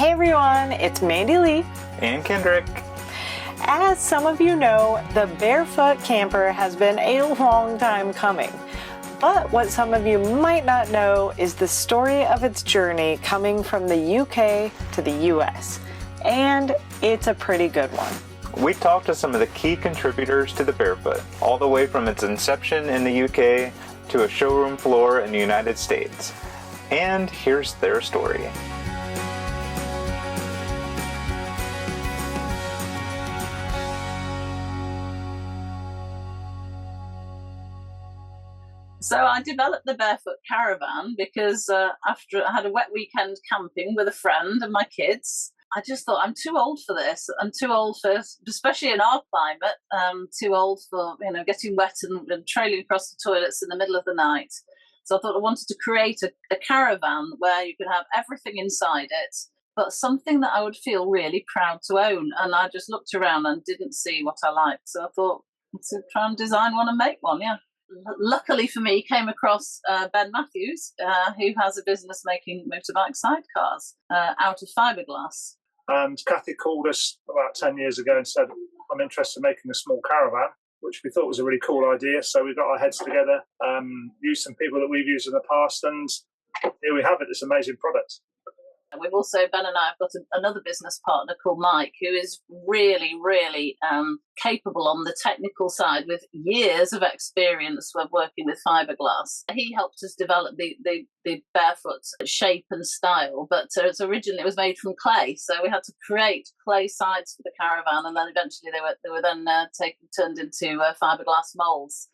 Hey everyone, it's Mandy Lea and Kendrick. As some of you know, the Barefoot Camper has been a long time coming. But what some of you might not know is the story of its journey coming from the UK to the US. And it's a pretty good one. We talked to some of the key contributors to the Barefoot, all the way from its inception in the UK to a showroom floor in the United States. And here's their story. So I developed the Barefoot Caravan because after I had a wet weekend camping with a friend and my kids, I just thought, I'm too old for this. I'm too old for, especially in our climate, too old for, getting wet and trailing across the toilets in the middle of the night. So I thought I wanted to create a caravan where you could have everything inside it, but something that I would feel really proud to own. And I just looked around and didn't see what I liked. So I thought, let's try and design one and make one, yeah. Luckily for me, came across Ben Matthews, who has a business making motorbike sidecars out of fiberglass. And Kathy called us about 10 years ago and said, I'm interested in making a small caravan, which we thought was a really cool idea. So we got our heads together, used some people that we've used in the past, and here we have it, this amazing product. We've also, Ben and I have got another business partner called Mike, who is really, really capable on the technical side with years of experience with working with fiberglass. He helped us develop the Barefoot shape and style, but originally it was made from clay. So we had to create clay sides for the caravan, and then eventually they were then turned into fiberglass molds.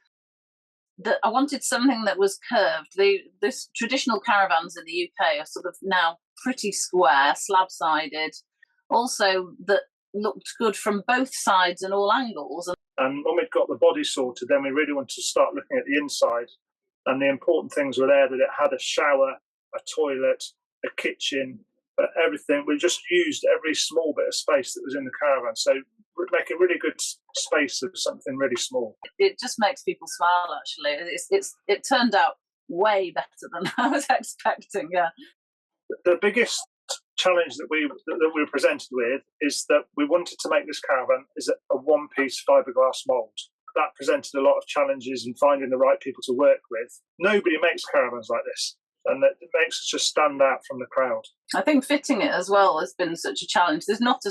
I wanted something that was curved. This traditional caravans in the UK are sort of now pretty square, slab-sided, also that looked good from both sides and all angles. And when we'd got the body sorted, then we really wanted to start looking at the inside. And the important things were there, that it had a shower, a toilet, a kitchen, everything. We just used every small bit of space that was in the caravan. So we'd make a really good space of something really small. It just makes people smile, actually. It turned out way better than I was expecting, yeah. The biggest challenge that we were presented with is that we wanted to make this caravan is a one-piece fiberglass mould. That presented a lot of challenges in finding the right people to work with. Nobody makes caravans like this, and it makes us just stand out from the crowd. I think fitting it as well has been such a challenge. There's not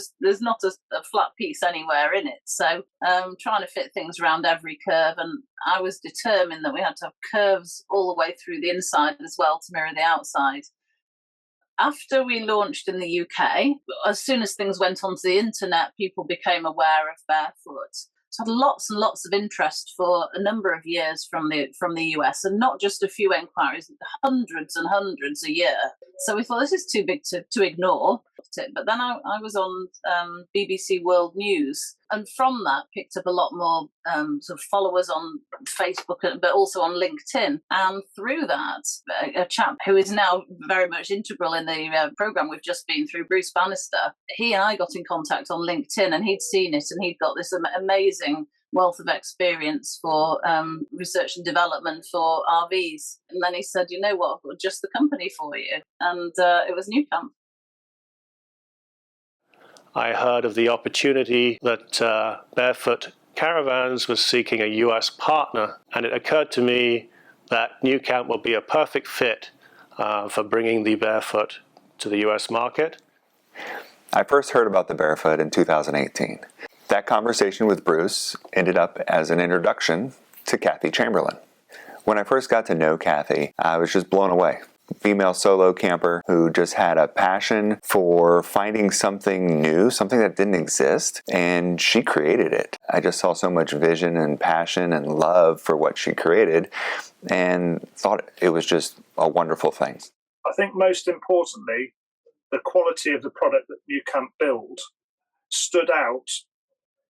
a flat piece anywhere in it, so trying to fit things around every curve, and I was determined that we had to have curves all the way through the inside as well to mirror the outside. After we launched in the UK, as soon as things went onto the internet, people became aware of Barefoot. So had lots and lots of interest for a number of years from the US, and not just a few enquiries, hundreds and hundreds a year. So we thought, this is too big to ignore. But then I was on BBC World News, and from that picked up a lot more sort of followers on Facebook, but also on LinkedIn. And through that, a chap who is now very much integral in the programme we've just been through, Bruce Bannister, he and I got in contact on LinkedIn, and he'd seen it, and he'd got this amazing wealth of experience for research and development for RVs. And then he said, you know what, I've got just the company for you. And it was nuCamp. I heard of the opportunity that Barefoot Caravans was seeking a US partner, and it occurred to me that nuCamp will be a perfect fit for bringing the Barefoot to the US market. I first heard about the Barefoot in 2018. That conversation with Bruce ended up as an introduction to Kathy Chamberlain. When I first got to know Kathy, I was just blown away. Female solo camper who just had a passion for finding something new, something that didn't exist, and she created it. I just saw so much vision and passion and love for what she created, and thought it was just a wonderful thing. I think most importantly, the quality of the product that nuCamp build stood out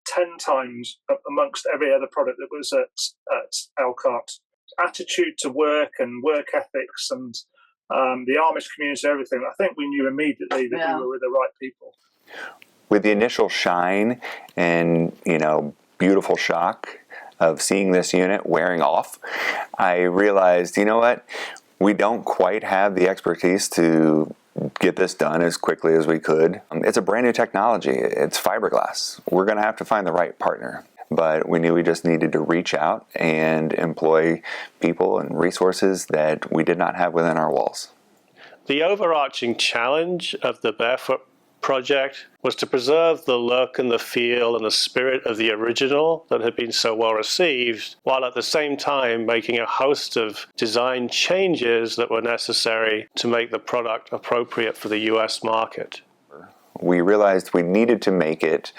10 times amongst every other product that was at Elkhart. Attitude to work and work ethics and the Amish community, everything. I think we knew immediately that we were with the right people. With the initial shine and, beautiful shock of seeing this unit wearing off, I realized, you know what? We don't quite have the expertise to get this done as quickly as we could. It's a brand new technology. It's fiberglass. We're going to have to find the right partner. But we knew we just needed to reach out and employ people and resources that we did not have within our walls. The overarching challenge of the Barefoot project was to preserve the look and the feel and the spirit of the original that had been so well received, while at the same time making a host of design changes that were necessary to make the product appropriate for the US market. We realized we needed to make it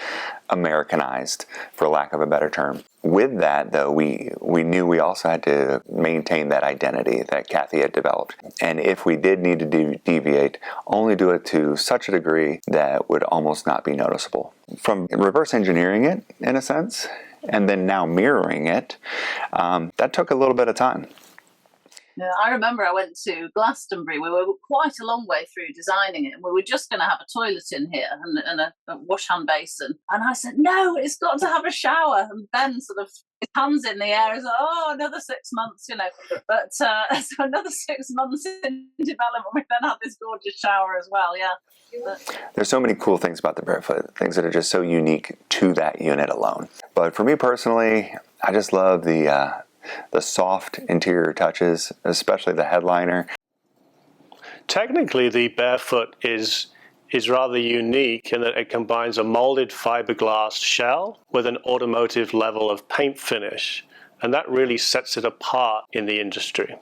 Americanized, for lack of a better term. With that, though, we knew we also had to maintain that identity that Kathy had developed. And if we did need to deviate, only do it to such a degree that would almost not be noticeable. From reverse engineering it, in a sense, and then now mirroring it, that took a little bit of time. Yeah, I remember I went to Glastonbury. We were quite a long way through designing it, and we were just going to have a toilet in here and a wash hand basin. And I said, no, it's got to have a shower. And Ben sort of, his hands in the air, is like, oh, another 6 months, you know. But so another 6 months in development, we then had this gorgeous shower as well, yeah. There's so many cool things about the Barefoot, things that are just so unique to that unit alone. But for me personally, I just love the soft interior touches, especially the headliner. Technically, the Barefoot is rather unique in that it combines a molded fiberglass shell with an automotive level of paint finish, and that really sets it apart in the industry.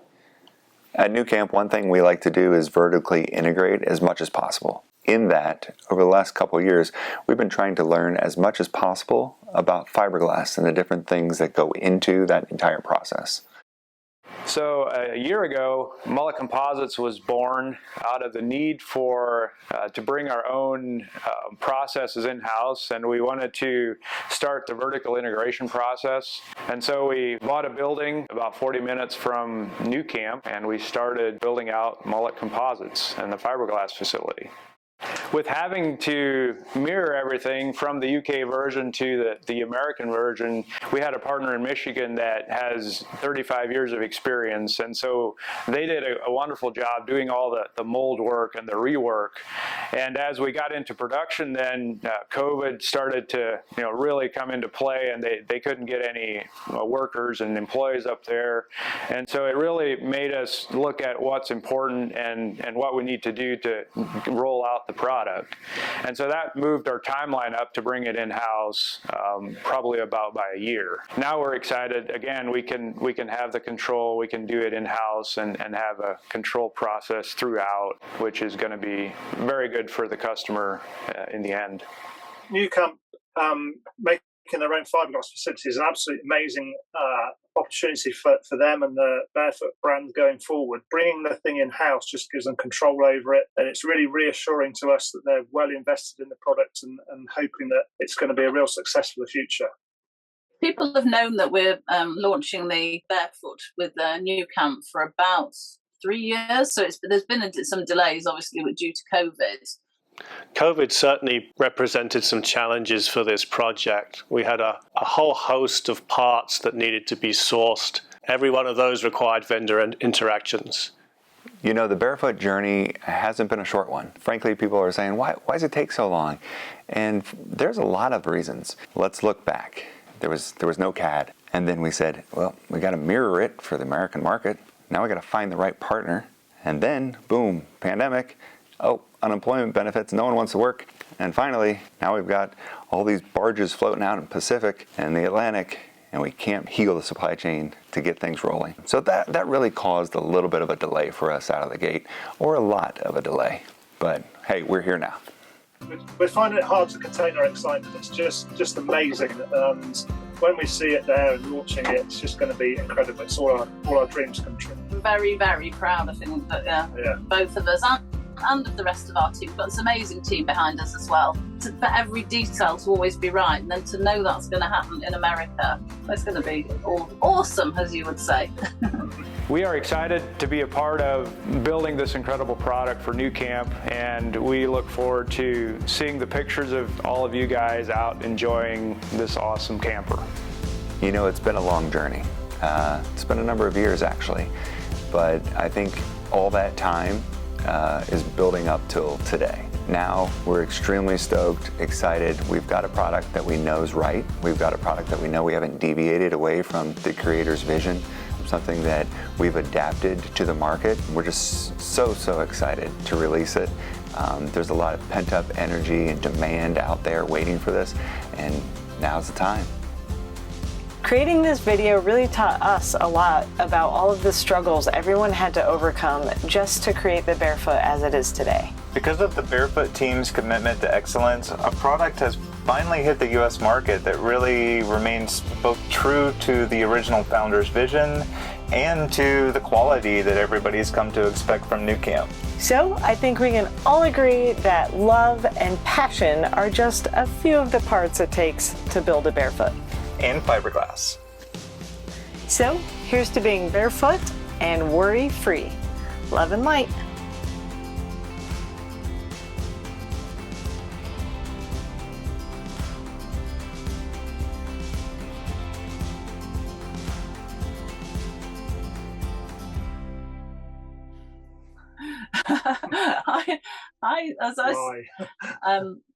At nuCamp, one thing we like to do is vertically integrate as much as possible. In that, over the last couple of years, we've been trying to learn as much as possible about fiberglass and the different things that go into that entire process. So a year ago, Mullet Composites was born out of the need for to bring our own processes in-house, and we wanted to start the vertical integration process. And so we bought a building about 40 minutes from nuCamp, and we started building out Mullet Composites and the fiberglass facility. With having to mirror everything from the UK version to the American version, we had a partner in Michigan that has 35 years of experience, and so they did a wonderful job doing all the mold work and the rework. And as we got into production, then COVID started to really come into play, and they couldn't get any workers and employees up there. And so it really made us look at what's important and what we need to do to roll out the product. And so that moved our timeline up to bring it in-house probably about by a year. Now we're excited. Again, we can have the control, we can do it in-house and have a control process throughout, which is going to be very good for the customer in the end. nuCamp making their own fiberglass facility is an absolutely amazing opportunity for them and the Barefoot brand going forward. Bringing the thing in-house just gives them control over it, and it's really reassuring to us that they're well invested in the product and hoping that it's going to be a real success for the future. People have known that we're launching the Barefoot with nuCamp for about 3 years, so there's been some delays, obviously, due to COVID. COVID certainly represented some challenges for this project. We had a whole host of parts that needed to be sourced. Every one of those required vendor interactions. You know, the Barefoot journey hasn't been a short one. Frankly, people are saying, why does it take so long? And there's a lot of reasons. Let's look back. There was no CAD. And then we said, well, we got to mirror it for the American market. Now we got to find the right partner. And then, boom, pandemic. Oh, unemployment benefits, no one wants to work. And finally, now we've got all these barges floating out in the Pacific and the Atlantic, and we can't heal the supply chain to get things rolling. So that really caused a little bit of a delay for us out of the gate, or a lot of a delay. But hey, we're here now. We're finding it hard to contain our excitement. It's just amazing. And when we see it there and launching it, it's just going to be incredible. It's all our dreams come true. I'm very, very proud, I think, that both of us and of the rest of our team. We've got this amazing team behind us as well. For every detail to always be right, and then to know that's going to happen in America, it's going to be awesome, as you would say. We are excited to be a part of building this incredible product for nuCamp, and we look forward to seeing the pictures of all of you guys out enjoying this awesome camper. You know, it's been a long journey. It's been a number of years, actually. But I think all that time is building up till today. Now we're extremely stoked, excited. We've got a product that we know is right. We've got a product that we know we haven't deviated away from the creator's vision, something that we've adapted to the market. We're just so excited to release it. There's a lot of pent-up energy and demand out there waiting for this, and now's the time. Creating this video really taught us a lot about all of the struggles everyone had to overcome just to create the Barefoot as it is today. Because of the Barefoot team's commitment to excellence, a product has finally hit the US market that really remains both true to the original founder's vision and to the quality that everybody's come to expect from nuCamp. So I think we can all agree that love and passion are just a few of the parts it takes to build a Barefoot. And fiberglass. So here's to being barefoot and worry-free. Love and light.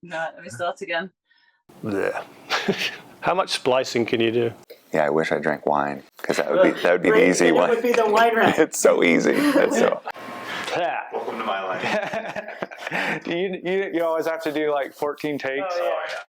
No, let me start again. Blech. How much splicing can you do? Yeah, I wish I drank wine, because that would be the easy one. It would be the wine round. It's so easy. It's so. Welcome to my life. You always have to do like 14 takes. Oh, yeah.